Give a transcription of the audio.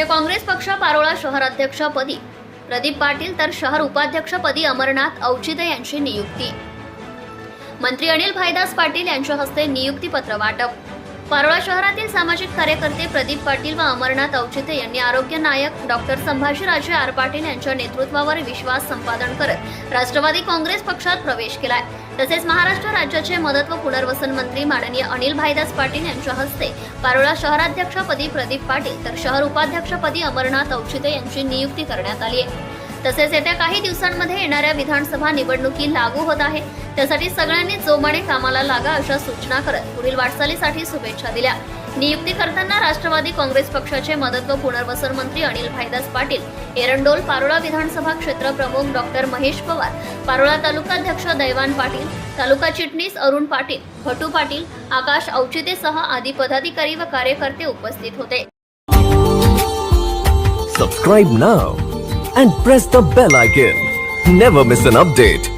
राज्य काँग्रेस पक्ष पारोळा शहराध्यक्षपदी प्रदीप पाटील तर शहर उपाध्यक्षपदी अमरनाथ औचिते यांची नियुक्ती। मंत्री अनिल भाईदास पाटील यांच्या हस्ते नियुक्तीपत्र वाटप। पारोळा शहरातील सामाजिक कार्यकर्ते प्रदीप पाटील व अमरनाथ औचिते यांनी आरोग्य नायक डॉक्टर संभाजीराजे आर पाटील यांच्या नेतृत्वावर विश्वास संपादन करत राष्ट्रवादी काँग्रेस पक्षात प्रवेश केलाय। तसेच महाराष्ट्र राज्याचे मदत व पुनर्वसन मंत्री माननीय अनिल भाईदास पाटील यांच्या हस्ते पारोळा शहराध्यक्षपदी प्रदीप पाटील तर शहर उपाध्यक्षपदी अमरनाथ औचिते यांची नियुक्ती करण्यात आली आहे। तसेच येत्या काही दिवसांमध्ये येणाऱ्या विधानसभा निवडणुकी लागू होत आहे, त्यासाठी सगळ्यांनी जोमाने कामाला लागा अशा सूचना करत पुढील वाटचालीसाठी शुभेच्छा दिल्या। नियुक्ती करताना राष्ट्रवादी काँग्रेस पक्षाचे मदत व पुनर्वसन मंत्री अनिल भाईदास पाटील, एरंडोल पारोळा विधानसभा क्षेत्र प्रमुख डॉक्टर महेश पवार, पारोळा तालुकाध्यक्ष दैवान पाटील, तालुका चिटणीस अरुण पाटील, भटू पाटील, आकाश औचितेसह आदी पदाधिकारी व कार्यकर्ते उपस्थित होते। Subscribe now and press the bell icon. Never miss an update.